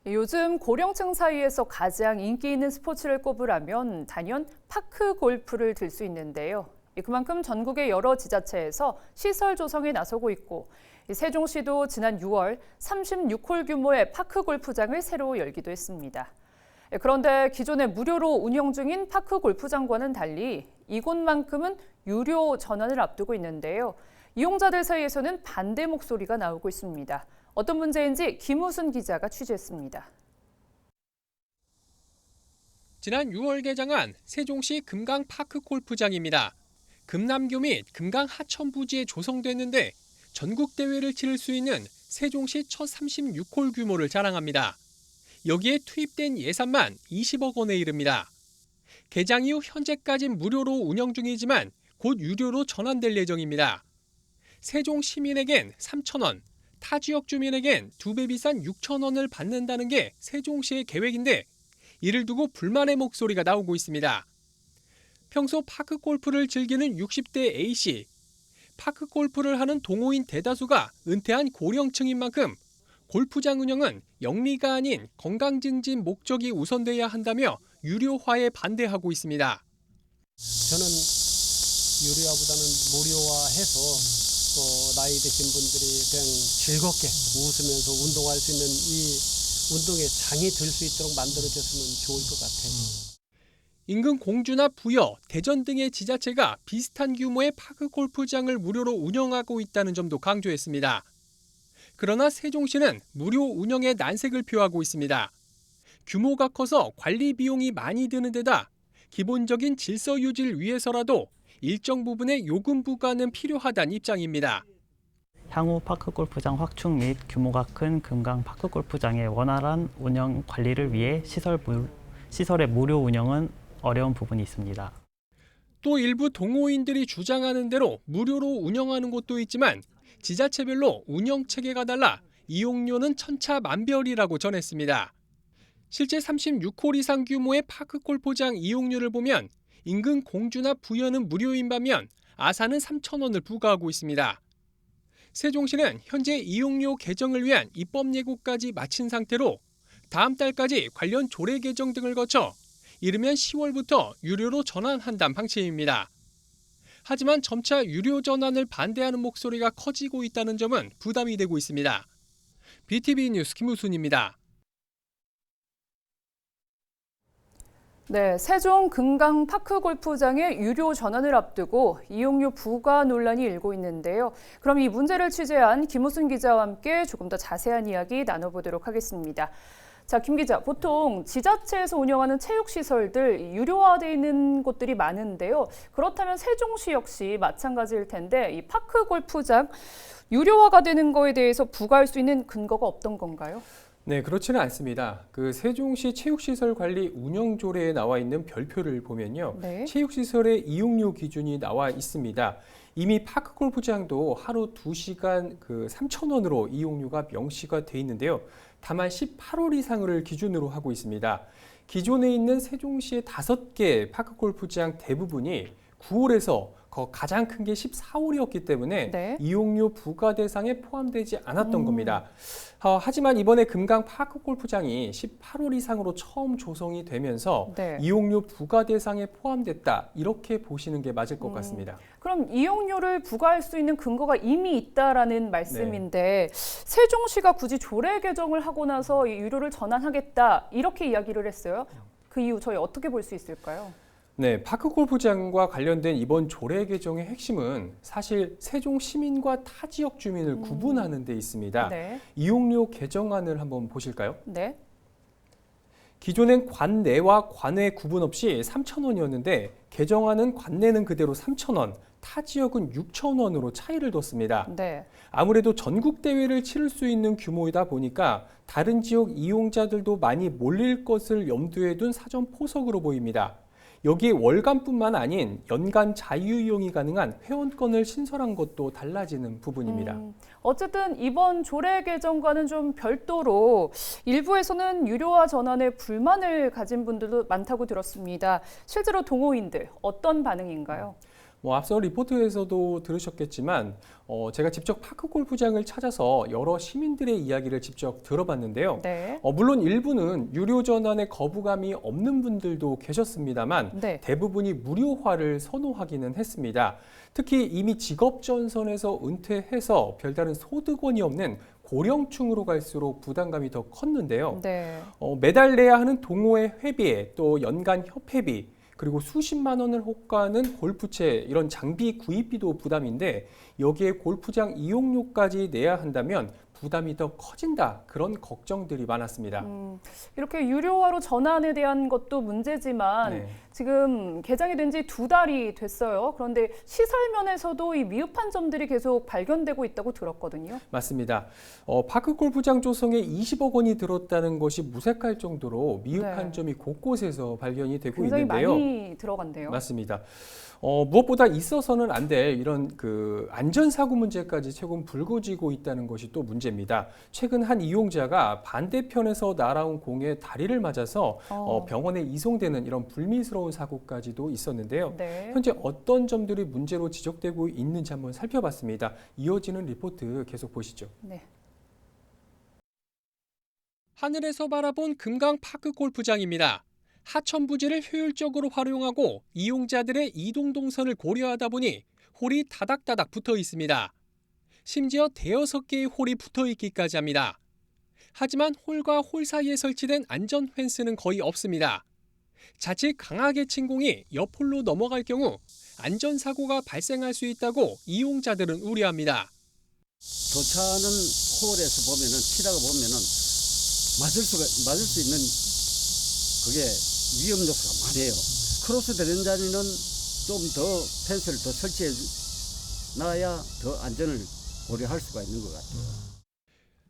요즘 고령층 사이에서 가장 인기 있는 스포츠를 꼽으라면 단연 파크 골프를 들 수 있는데요. 그만큼 전국의 여러 지자체에서 시설 조성에 나서고 있고 세종시도 지난 6월 36홀 규모의 파크 골프장을 새로 열기도 했습니다. 그런데 기존에 무료로 운영 중인 파크 골프장과는 달리 이곳만큼은 유료 전환을 앞두고 있는데요. 이용자들 사이에서는 반대 목소리가 나오고 있습니다. 어떤 문제인지 김우순 기자가 취재했습니다. 지난 6월 개장한 세종시 금강 파크 골프장입니다. 금남교 및 금강 하천 부지에 조성됐는데 전국 대회를 치를 수 있는 세종시 첫 36홀 규모를 자랑합니다. 여기에 투입된 예산만 20억 원에 이릅니다. 개장 이후 현재까진 무료로 운영 중이지만 곧 유료로 전환될 예정입니다. 세종 시민에겐 3,000원, 타 지역 주민에겐 2배 비싼 6,000원을 받는다는 게 세종시의 계획인데 이를 두고 불만의 목소리가 나오고 있습니다. 평소 파크 골프를 즐기는 60대 A씨, 파크 골프를 하는 동호인 대다수가 은퇴한 고령층인 만큼 골프장 운영은 영리가 아닌 건강 증진 목적이 우선돼야 한다며 유료화에 반대하고 있습니다. 저는 유료화보다는 무료화해서 또 나이 드신 분들이 그냥 즐겁게 웃으면서 운동할 수 있는 이 운동에 장이 들 수 있도록 만들어졌으면 좋을 것 같아요. 인근 공주나 부여, 대전 등의 지자체가 비슷한 규모의 파크 골프장을 무료로 운영하고 있다는 점도 강조했습니다. 그러나 세종시는 무료 운영에 난색을 표하고 있습니다. 규모가 커서 관리 비용이 많이 드는 데다 기본적인 질서 유지를 위해서라도 일정 부분의 요금 부과는 필요하다는 입장입니다. 향후 파크 골프장 확충 및 규모가 큰 금강 파크 골프장의 원활한 운영 관리를 위해 시설의 무료 운영은 어려운 부분이 있습니다. 또 일부 동호인들이 주장하는 대로 무료로 운영하는 곳도 있지만 지자체별로 운영 체계가 달라 이용료는 천차만별이라고 전했습니다. 실제 36홀 이상 규모의 파크 골프장 이용료를 보면 인근 공주나 부여는 무료인 반면 아산은 3,000원을 부과하고 있습니다. 세종시는 현재 이용료 개정을 위한 입법 예고까지 마친 상태로 다음 달까지 관련 조례 개정 등을 거쳐 이르면 10월부터 유료로 전환한다는 방침입니다. 하지만 점차 유료 전환을 반대하는 목소리가 커지고 있다는 점은 부담이 되고 있습니다. BTV 뉴스 김우순입니다. 네, 세종 금강 파크 골프장의 유료 전환을 앞두고 이용료 부과 논란이 일고 있는데요. 그럼 이 문제를 취재한 김우순 기자와 함께 조금 더 자세한 이야기 나눠보도록 하겠습니다. 자, 김 기자, 보통 지자체에서 운영하는 체육시설들 유료화되어 있는 곳들이 많은데요. 그렇다면 세종시 역시 마찬가지일 텐데 이 파크 골프장 유료화가 되는 거에 대해서 부과할 수 있는 근거가 없던 건가요? 네, 그렇지는 않습니다. 세종시 체육시설관리 운영조례에 나와 있는 별표를 보면요. 네. 체육시설의 이용료 기준이 나와 있습니다. 이미 파크 골프장도 하루 2시간 3,000원으로 이용료가 명시가 돼 있는데요. 다만 18홀 이상을 기준으로 하고 있습니다. 기존에 있는 세종시의 5개 파크 골프장 대부분이 9홀에서 가장 큰 게 14홀이었기 때문에 네. 이용료 부과 대상에 포함되지 않았던 겁니다. 하지만 이번에 금강 파크 골프장이 18홀 이상으로 처음 조성이 되면서 네. 이용료 부과 대상에 포함됐다. 이렇게 보시는 게 맞을 것 같습니다. 그럼 이용료를 부과할 수 있는 근거가 이미 있다라는 말씀인데 세종시가 굳이 조례 개정을 하고 나서 이 유료를 전환하겠다 이렇게 이야기를 했어요. 그 이유 저희 어떻게 볼 수 있을까요? 네, 파크 골프장과 관련된 이번 조례 개정의 핵심은 사실 세종 시민과 타 지역 주민을 구분하는 데 있습니다. 네. 이용료 개정안을 한번 보실까요? 네. 기존엔 관내와 관외 구분 없이 3,000원이었는데 개정안은 관내는 그대로 3,000원, 타 지역은 6,000원으로 차이를 뒀습니다. 네. 아무래도 전국 대회를 치를 수 있는 규모이다 보니까 다른 지역 이용자들도 많이 몰릴 것을 염두에 둔 사전 포석으로 보입니다. 여기에 월간뿐만 아닌 연간 자유이용이 가능한 회원권을 신설한 것도 달라지는 부분입니다. 어쨌든 이번 조례 개정과는 좀 별도로 일부에서는 유료화 전환에 불만을 가진 분들도 많다고 들었습니다. 실제로 동호인들 어떤 반응인가요? 앞서 리포트에서도 들으셨겠지만 제가 직접 파크 골프장을 찾아서 여러 시민들의 이야기를 직접 들어봤는데요. 네. 물론 일부는 유료 전환에 거부감이 없는 분들도 계셨습니다만 네. 대부분이 무료화를 선호하기는 했습니다. 특히 이미 직업전선에서 은퇴해서 별다른 소득원이 없는 고령층으로 갈수록 부담감이 더 컸는데요. 네. 매달 내야 하는 동호회 회비에 또 연간 협회비 그리고 수십만 원을 호가하는 골프채 이런 장비 구입비도 부담인데 여기에 골프장 이용료까지 내야 한다면 부담이 더 커진다 그런 걱정들이 많았습니다. 이렇게 유료화로 전환에 대한 것도 문제지만 네. 지금 개장이 된 지 2달이 됐어요. 그런데 시설 면에서도 이 미흡한 점들이 계속 발견되고 있다고 들었거든요. 맞습니다. 파크 골프장 조성에 20억 원이 들었다는 것이 무색할 정도로 미흡한 네. 점이 곳곳에서 발견이 되고 굉장히 있는데요. 많이 들어간대요. 맞습니다. 무엇보다 있어서는 안 될 이런 안전사고 문제까지 최근 불거지고 있다는 것이 또 문제입니다. 최근 한 이용자가 반대편에서 날아온 공에 다리를 맞아서 병원에 이송되는 이런 불미스러운 사고까지도 있었는데요. 네. 현재 어떤 점들이 문제로 지적되고 있는지 한번 살펴봤습니다. 이어지는 리포트 계속 보시죠. 네. 하늘에서 바라본 금강 파크 골프장입니다. 하천 부지를 효율적으로 활용하고 이용자들의 이동 동선을 고려하다 보니 홀이 다닥다닥 붙어 있습니다. 심지어 대여섯 개의 홀이 붙어 있기까지 합니다. 하지만 홀과 홀 사이에 설치된 안전 펜스는 거의 없습니다. 자칫 강하게 친 공이 옆 홀로 넘어갈 경우 안전사고가 발생할 수 있다고 이용자들은 우려합니다. 교차하는 홀에서 보면은 치다가 보면은 맞을 수 있는 그게 위험 요소가 많아요. 크로스 되는 자리는 좀 더 펜스를 더 설치해 놔야 더 안전을 고려할 수가 있는 것 같아요.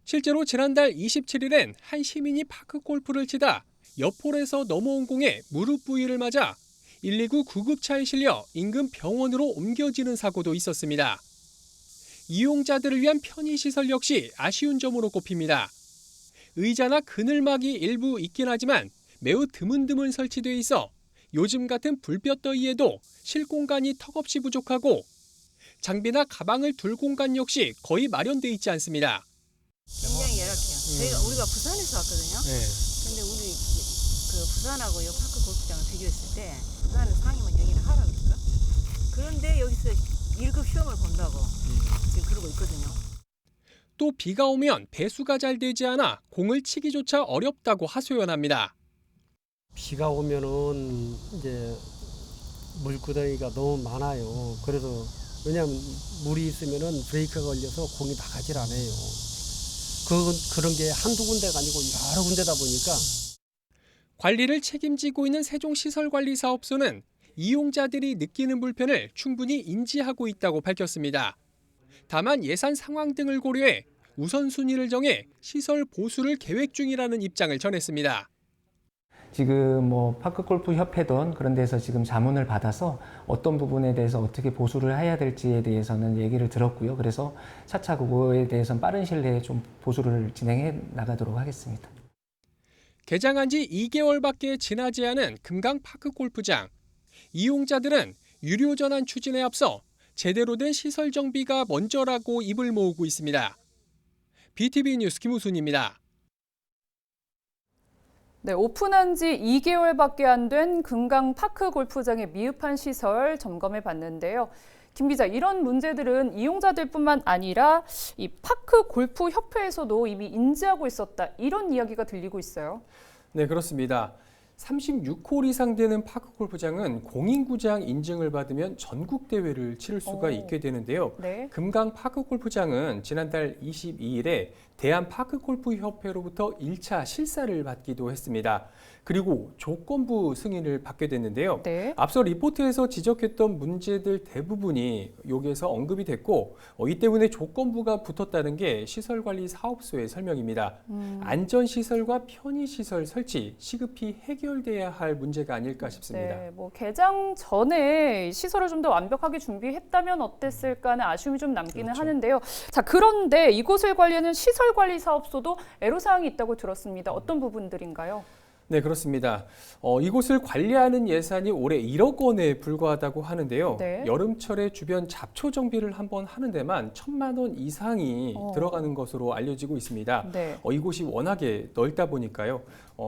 실제로 지난달 27일엔 한 시민이 파크 골프를 치다 옆 홀에서 넘어온 공에 무릎 부위를 맞아 119 구급차에 실려 인근 병원으로 옮겨지는 사고도 있었습니다. 이용자들을 위한 편의시설 역시 아쉬운 점으로 꼽힙니다. 의자나 그늘막이 일부 있긴 하지만 매우 드문드문 설치돼 있어 요즘 같은 불볕 더위에도 쉴 공간이 턱없이 부족하고 장비나 가방을 둘 공간 역시 거의 마련돼 있지 않습니다. 굉장히 열악해요. 우리가 부산에서 왔거든요. 근데 우리 부산하고 이 파크 골프장을 비교했을 때 부산은 상이면 여기는 하라 그럴까? 그런데 여기서 1급 시험을 본다고 지금 그러고 있거든요. 또 비가 오면 배수가 잘 되지 않아 공을 치기조차 어렵다고 하소연합니다. 비가 오면은 이제 물구덩이가 너무 많아요. 그래서 왜냐하면 물이 있으면은 브레이크가 걸려서 공이 나가질 않아요. 그런 게 한두 군데가 아니고 여러 군데다 보니까 관리를 책임지고 있는 세종시설관리사업소는 이용자들이 느끼는 불편을 충분히 인지하고 있다고 밝혔습니다. 다만 예산 상황 등을 고려해 우선순위를 정해 시설 보수를 계획 중이라는 입장을 전했습니다. 지금 파크골프협회든 그런 데서 지금 자문을 받아서 어떤 부분에 대해서 어떻게 보수를 해야 될지에 대해서는 얘기를 들었고요. 그래서 차차 그거에 대해서는 빠른 시일 내에 좀 보수를 진행해 나가도록 하겠습니다. 개장한 지 2개월밖에 지나지 않은 금강 파크골프장. 이용자들은 유료 전환 추진에 앞서 제대로 된 시설 정비가 먼저라고 입을 모으고 있습니다. BTV 뉴스 김우순입니다. 네, 오픈한 지 2개월밖에 안 된 금강 파크 골프장의 미흡한 시설 점검해 봤는데요. 김 기자, 이런 문제들은 이용자들뿐만 아니라 이 파크 골프 협회에서도 이미 인지하고 있었다. 이런 이야기가 들리고 있어요. 네, 그렇습니다. 36홀 이상 되는 파크 골프장은 공인구장 인증을 받으면 전국 대회를 치를 수가 있게 되는데요. 네. 금강 파크 골프장은 지난달 22일에 대한 파크 골프 협회로부터 1차 실사를 받기도 했습니다. 그리고 조건부 승인을 받게 됐는데요. 네. 앞서 리포트에서 지적했던 문제들 대부분이 여기에서 언급이 됐고 이 때문에 조건부가 붙었다는 게 시설관리사업소의 설명입니다. 안전시설과 편의시설 설치, 시급히 해결돼야 할 문제가 아닐까 싶습니다. 네, 개장 전에 시설을 좀 더 완벽하게 준비했다면 어땠을까 하는 아쉬움이 좀 남기는 그렇죠. 하는데요. 자, 그런데 이곳을 관리하는 시설관리사업소도 애로사항이 있다고 들었습니다. 어떤 부분들인가요? 네, 그렇습니다. 이곳을 관리하는 예산이 올해 1억 원에 불과하다고 하는데요. 네. 여름철에 주변 잡초 정비를 한번 하는 데만 1,000만 원 이상이 들어가는 것으로 알려지고 있습니다. 네. 이곳이 워낙에 넓다 보니까요.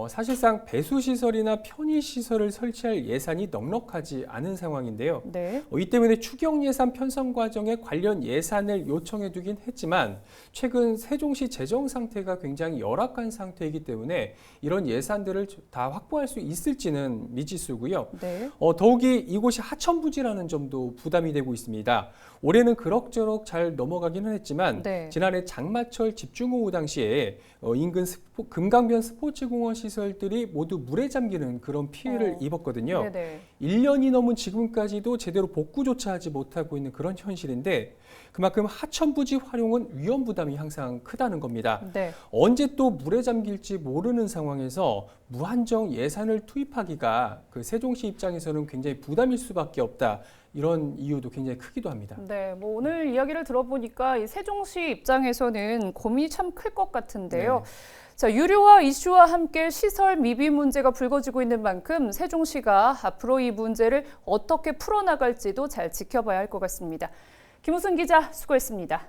사실상 배수시설이나 편의시설을 설치할 예산이 넉넉하지 않은 상황인데요. 네. 이 때문에 추경 예산 편성 과정에 관련 예산을 요청해 두긴 했지만 최근 세종시 재정 상태가 굉장히 열악한 상태이기 때문에 이런 예산들을 다 확보할 수 있을지는 미지수고요. 네. 더욱이 이곳이 하천부지라는 점도 부담이 되고 있습니다. 올해는 그럭저럭 잘 넘어가기는 했지만 네. 지난해 장마철 집중호우 당시에 인근 금강변 스포츠공원 시설들이 모두 물에 잠기는 그런 피해를 입었거든요. 네네. 1년이 넘은 지금까지도 제대로 복구조차 하지 못하고 있는 그런 현실인데 그만큼 하천부지 활용은 위험 부담이 항상 크다는 겁니다. 네. 언제 또 물에 잠길지 모르는 상황에서 무한정 예산을 투입하기가 그 세종시 입장에서는 굉장히 부담일 수밖에 없다. 이런 이유도 굉장히 크기도 합니다. 네, 뭐 오늘 이야기를 들어보니까 이 세종시 입장에서는 고민이 참 클 것 같은데요. 자, 유료화 이슈와 함께 시설 미비 문제가 불거지고 있는 만큼 세종시가 앞으로 이 문제를 어떻게 풀어나갈지도 잘 지켜봐야 할 것 같습니다. 김우순 기자 수고했습니다.